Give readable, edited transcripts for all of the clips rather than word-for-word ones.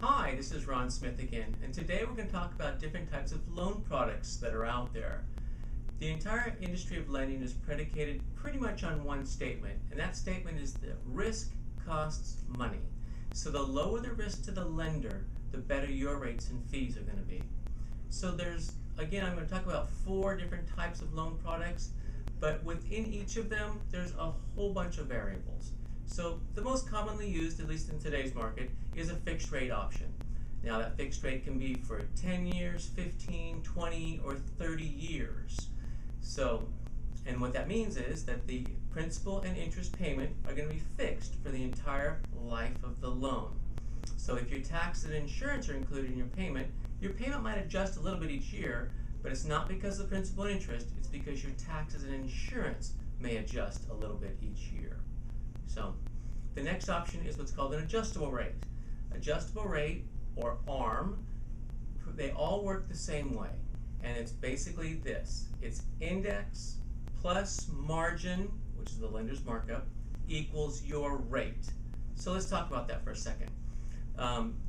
Hi, this is Ron Smith again, and today we're going to talk about different types of loan products that are out there. The entire industry of lending is predicated pretty much on one statement, and that statement is that risk costs money. So the lower the risk to the lender, the better your rates and fees are going to be. So I'm going to talk about 4 different types of loan products, but within each of them, there's a whole bunch of variables. So the most commonly used, at least in today's market, is a fixed rate option. Now that fixed rate can be for 10 years, 15, 20, or 30 years. And what that means is that the principal and interest payment are going to be fixed for the entire life of the loan. So if your tax and insurance are included in your payment might adjust a little bit each year, but it's not because of principal and interest, it's because your taxes and insurance may adjust a little bit each year. So the next option is what's called an adjustable rate. Adjustable rate, or ARM, they all work the same way. And it's basically this. It's index plus margin, which is the lender's markup, equals your rate. So let's talk about that for a second.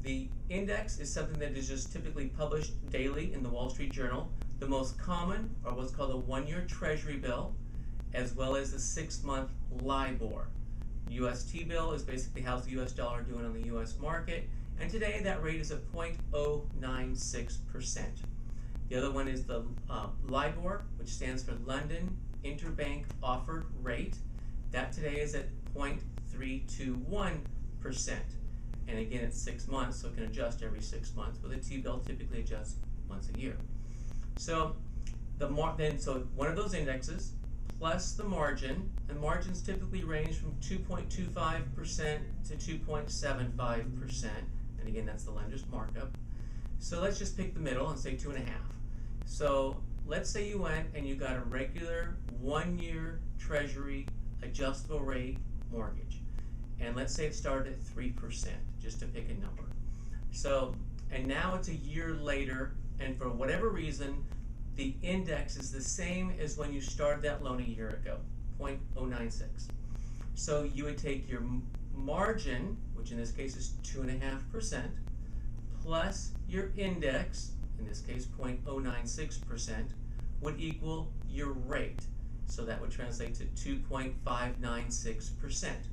The index is something that is just typically published daily in the Wall Street Journal. The most common are what's called a 1-year Treasury bill, as well as the 6-month LIBOR. US T-bill is basically how's the US dollar doing on the US market, and today that rate is at 0.096%. The other one is the LIBOR, which stands for London Interbank Offered Rate. That today is at 0.321%. And again, it's 6 months, so it can adjust every 6 months, but the T-bill typically adjusts once a year. So one of those indexes plus the margin, and margins typically range from 2.25% to 2.75%, and again, that's the lender's markup. So let's just pick the middle and say 2.5. So let's say you went and you got a regular 1-year Treasury adjustable rate mortgage, and let's say it started at 3%, just to pick a number. So, and now it's a year later, and for whatever reason, the index is the same as when you started that loan a year ago, 0.096. So you would take your margin, which in this case is 2.5%, plus your index, in this case 0.096%, would equal your rate. So that would translate to 2.596%.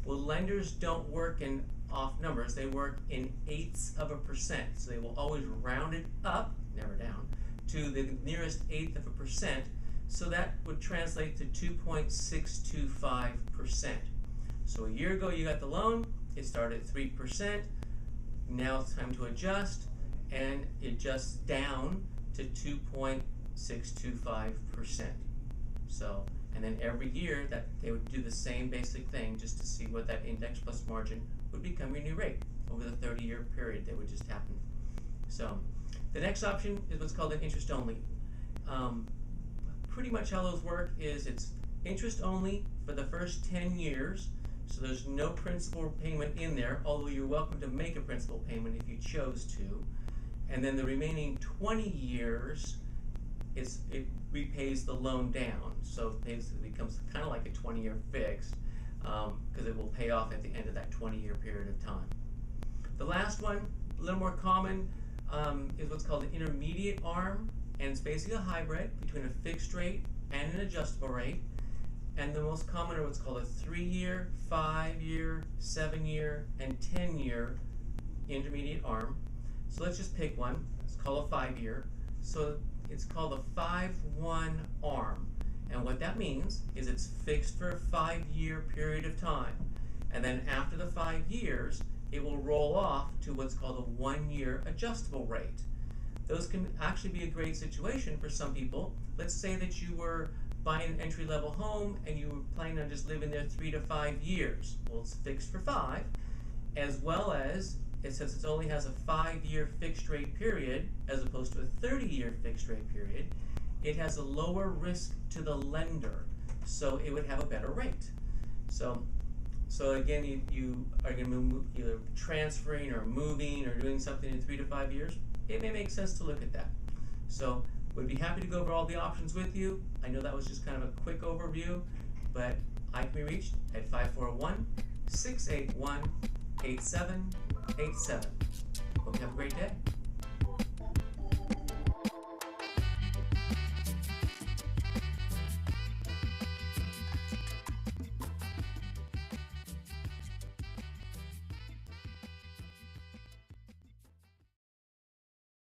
Well, lenders don't work in off numbers, they work in 0.08%. So they will always round it up, never down, to the nearest 0.08%, so that would translate to 2.625%. So a year ago you got the loan, it started at 3%, now it's time to adjust, and it adjusts down to 2.625%. So, and then every year that they would do the same basic thing just to see what that index plus margin would become your new rate. Over the 30-year period that would just happen. So the next option is what's called an interest only. Pretty much how those work is it's interest only for the first 10 years, so there's no principal payment in there, although you're welcome to make a principal payment if you chose to. And then the remaining 20 years, it repays the loan down, so it becomes kind of like a 20-year fixed, because it will pay off at the end of that 20-year period of time. The last one, a little more common, is what's called an intermediate ARM, and it's basically a hybrid between a fixed rate and an adjustable rate. And the most common are what's called a 3-year, 5-year, 7-year, and 10-year intermediate ARM. So let's just pick one. It's called a 5-year. So it's called a 5-1 ARM. And what that means is it's fixed for a 5-year period of time. And then after the 5 years, it will roll off to what's called a 1-year adjustable rate. Those can actually be a great situation for some people. Let's say that you were buying an entry-level home and you were planning on just living there 3 to 5 years. Well, it's fixed for 5, as well as, since it only has a 5-year fixed rate period, as opposed to a 30-year fixed rate period, it has a lower risk to the lender, so it would have a better rate. So again, you are going to move, either transferring or moving or doing something in 3 to 5 years, it may make sense to look at that. So would be happy to go over all the options with you. I know that was just kind of a quick overview, but I can be reached at 541-681-8787. Hope you have a great day.